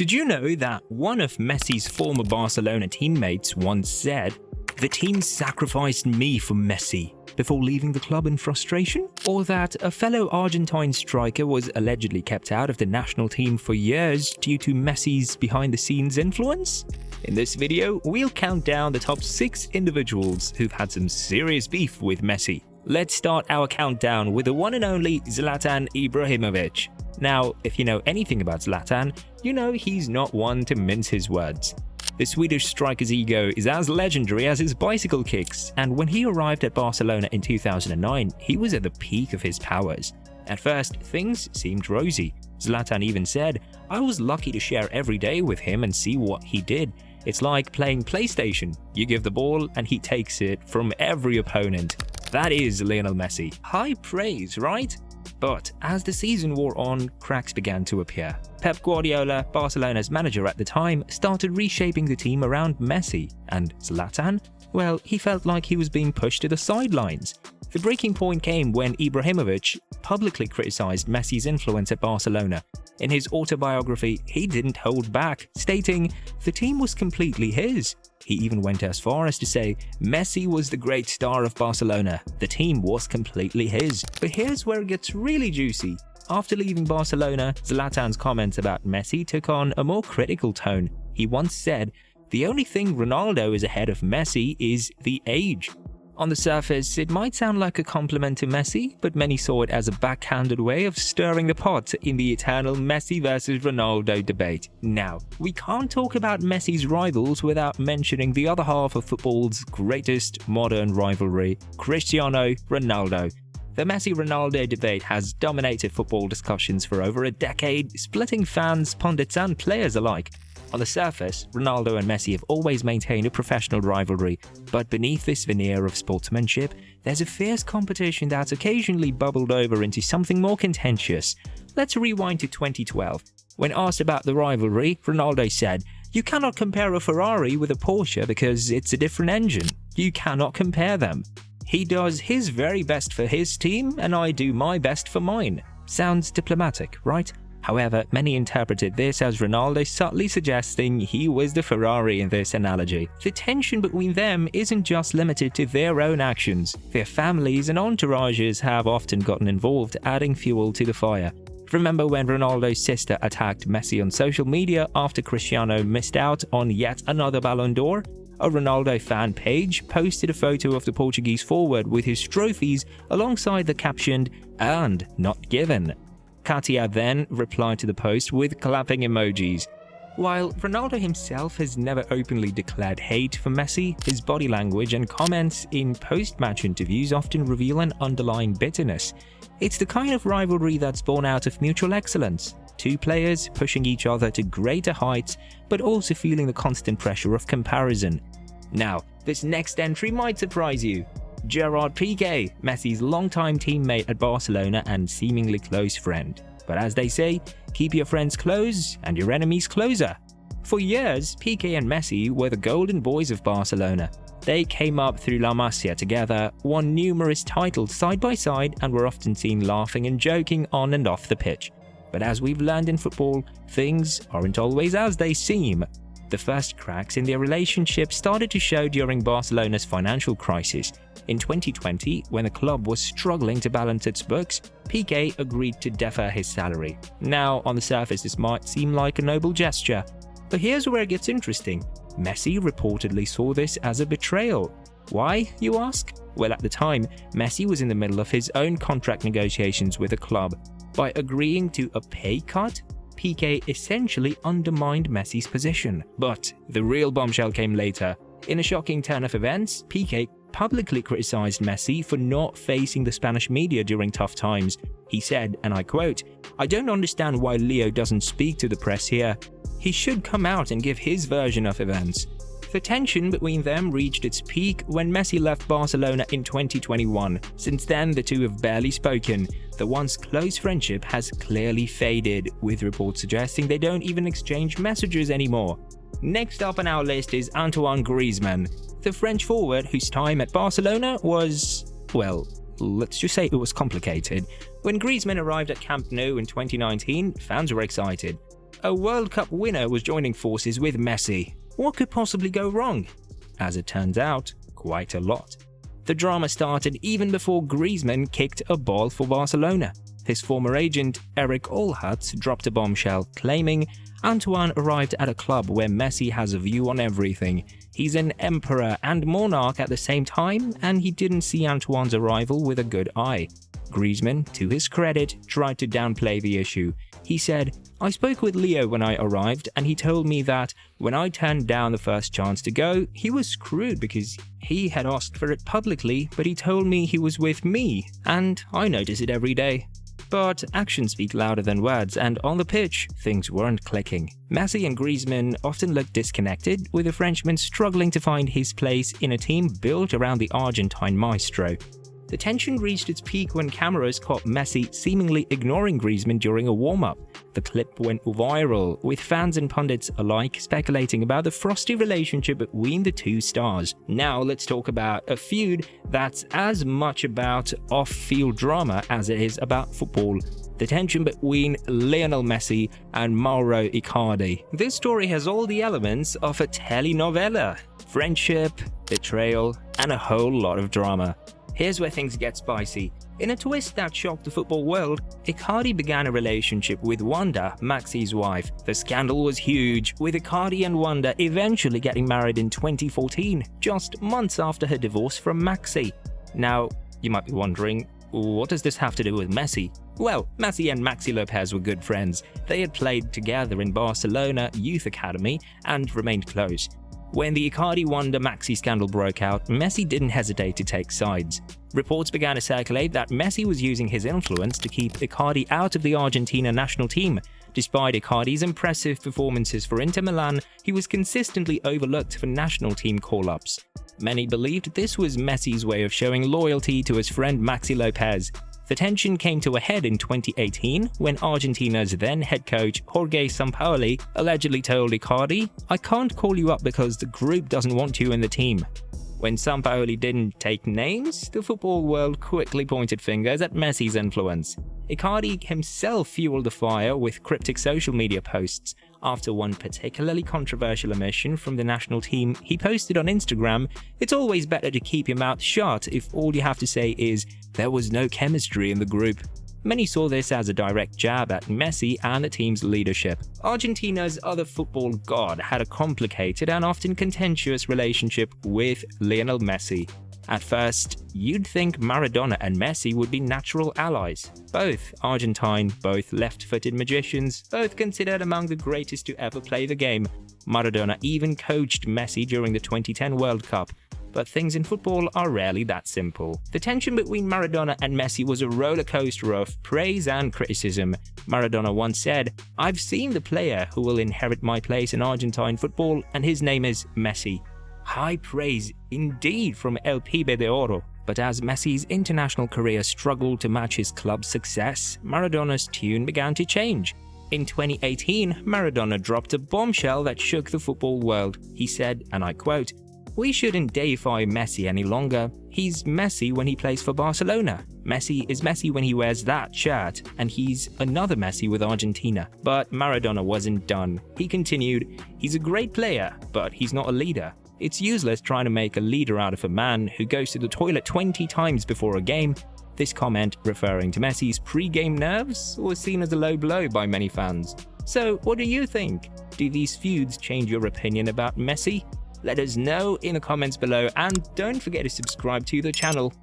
Did you know that one of Messi's former Barcelona teammates once said, "The team sacrificed me for Messi," before leaving the club in frustration? Or that a fellow Argentine striker was allegedly kept out of the national team for years due to Messi's behind-the-scenes influence? In this video, we'll count down the top 6 individuals who've had some serious beef with Messi. Let's start our countdown with the one and only Zlatan Ibrahimovic. Now, if you know anything about Zlatan, you know he's not one to mince his words. The Swedish striker's ego is as legendary as his bicycle kicks, and when he arrived at Barcelona in 2009, he was at the peak of his powers. At first, things seemed rosy. Zlatan even said, "I was lucky to share every day with him and see what he did. It's like playing PlayStation. You give the ball and he takes it from every opponent." That is Lionel Messi. High praise, right? But as the season wore on, cracks began to appear. Pep Guardiola, Barcelona's manager at the time, started reshaping the team around Messi. And Zlatan? Well, he felt like he was being pushed to the sidelines. The breaking point came when Ibrahimovic publicly criticized Messi's influence at Barcelona. In his autobiography, he didn't hold back, stating the team was completely his. He even went as far as to say Messi was the great star of Barcelona. The team was completely his. But here's where it gets really juicy. After leaving Barcelona, Zlatan's comments about Messi took on a more critical tone. He once said, "The only thing Ronaldo is ahead of Messi is the age." On the surface, it might sound like a compliment to Messi, but many saw it as a backhanded way of stirring the pot in the eternal Messi versus Ronaldo debate. Now, we can't talk about Messi's rivals without mentioning the other half of football's greatest modern rivalry, Cristiano Ronaldo. The Messi-Ronaldo debate has dominated football discussions for over a decade, splitting fans, pundits and players alike. On the surface, Ronaldo and Messi have always maintained a professional rivalry, but beneath this veneer of sportsmanship, there's a fierce competition that's occasionally bubbled over into something more contentious. Let's rewind to 2012. When asked about the rivalry, Ronaldo said, "You cannot compare a Ferrari with a Porsche because it's a different engine. You cannot compare them. He does his very best for his team, and I do my best for mine." Sounds diplomatic, right? However, many interpreted this as Ronaldo subtly suggesting he was the Ferrari in this analogy. The tension between them isn't just limited to their own actions. Their families and entourages have often gotten involved, adding fuel to the fire. Remember when Ronaldo's sister attacked Messi on social media after Cristiano missed out on yet another Ballon d'Or? A Ronaldo fan page posted a photo of the Portuguese forward with his trophies alongside the captioned, "Earned, not given." Katia then replied to the post with clapping emojis. While Ronaldo himself has never openly declared hate for Messi, his body language and comments in post-match interviews often reveal an underlying bitterness. It's the kind of rivalry that's born out of mutual excellence. Two players pushing each other to greater heights, but also feeling the constant pressure of comparison. Now, this next entry might surprise you. Gerard Piqué, Messi's longtime teammate at Barcelona and seemingly close friend. But as they say, keep your friends close and your enemies closer. For years, Piqué and Messi were the golden boys of Barcelona. They came up through La Masia together, won numerous titles side by side, and were often seen laughing and joking on and off the pitch. But as we've learned in football, things aren't always as they seem. The first cracks in their relationship started to show during Barcelona's financial crisis. In 2020, when the club was struggling to balance its books, Piqué agreed to defer his salary. Now, on the surface, this might seem like a noble gesture. But here's where it gets interesting. Messi reportedly saw this as a betrayal. Why, you ask? Well, at the time, Messi was in the middle of his own contract negotiations with the club. By agreeing to a pay cut, Piqué essentially undermined Messi's position. But the real bombshell came later. In a shocking turn of events, Piqué publicly criticized Messi for not facing the Spanish media during tough times. He said, and I quote, "I don't understand why Leo doesn't speak to the press here. He should come out and give his version of events." The tension between them reached its peak when Messi left Barcelona in 2021. Since then, the two have barely spoken. The once close friendship has clearly faded, with reports suggesting they don't even exchange messages anymore. Next up on our list is Antoine Griezmann, the French forward whose time at Barcelona was, well, let's just say it was complicated. When Griezmann arrived at Camp Nou in 2019, fans were excited. a World Cup winner was joining forces with Messi. What could possibly go wrong? As it turns out, quite a lot. The drama started even before Griezmann kicked a ball for Barcelona. His former agent, Eric Olhut, dropped a bombshell claiming Antoine arrived at a club where Messi has a view on everything. He's an emperor and monarch at the same time, and he didn't see Antoine's arrival with a good eye. Griezmann, to his credit, tried to downplay the issue. He said, "I spoke with Leo when I arrived, and he told me that when I turned down the first chance to go, he was screwed because he had asked for it publicly, but he told me he was with me, and I notice it every day." But actions speak louder than words, and on the pitch, things weren't clicking. Messi and Griezmann often looked disconnected, with the Frenchman struggling to find his place in a team built around the Argentine maestro. The tension reached its peak when cameras caught Messi seemingly ignoring Griezmann during a warm-up. The clip went viral, with fans and pundits alike speculating about the frosty relationship between the two stars. Now let's talk about a feud that's as much about off-field drama as it is about football. The tension between Lionel Messi and Mauro Icardi. This story has all the elements of a telenovela: friendship, betrayal, and a whole lot of drama. Here's where things get spicy. In a twist that shocked the football world, Icardi began a relationship with Wanda, Maxi's wife. The scandal was huge, with Icardi and Wanda eventually getting married in 2014, just months after her divorce from Maxi. Now, you might be wondering, what does this have to do with Messi? Well, Messi and Maxi Lopez were good friends. They had played together in Barcelona Youth Academy and remained close. When the Icardi-Wanda-Maxi scandal broke out, Messi didn't hesitate to take sides. Reports began to circulate that Messi was using his influence to keep Icardi out of the Argentina national team. Despite Icardi's impressive performances for Inter Milan, he was consistently overlooked for national team call-ups. Many believed this was Messi's way of showing loyalty to his friend Maxi Lopez. The tension came to a head in 2018 when Argentina's then head coach Jorge Sampaoli allegedly told Icardi, "I can't call you up because the group doesn't want you in the team." When Sampaoli didn't take names, the football world quickly pointed fingers at Messi's influence. Icardi himself fueled the fire with cryptic social media posts. After one particularly controversial omission from the national team, he posted on Instagram, "It's always better to keep your mouth shut if all you have to say is, 'There was no chemistry in the group.'" Many saw this as a direct jab at Messi and the team's leadership. Argentina's other football god had a complicated and often contentious relationship with Lionel Messi. At first, you'd think Maradona and Messi would be natural allies. Both Argentine, both left-footed magicians, both considered among the greatest to ever play the game. Maradona even coached Messi during the 2010 World Cup. But things in football are rarely that simple. The tension between Maradona and Messi was a roller coaster of praise and criticism. Maradona once said, "I've seen the player who will inherit my place in Argentine football, and his name is Messi." High praise indeed from El Pibe de Oro. But as Messi's international career struggled to match his club's success, Maradona's tune began to change. In 2018, Maradona dropped a bombshell that shook the football world. He said, and I quote, "We shouldn't deify Messi any longer. He's Messi when he plays for Barcelona. Messi is Messi when he wears that shirt, and he's another Messi with Argentina." But Maradona wasn't done. He continued, "He's a great player, but he's not a leader. It's useless trying to make a leader out of a man who goes to the toilet 20 times before a game." This comment, referring to Messi's pre-game nerves, was seen as a low blow by many fans. So, what do you think? Do these feuds change your opinion about Messi? Let us know in the comments below, and don't forget to subscribe to the channel.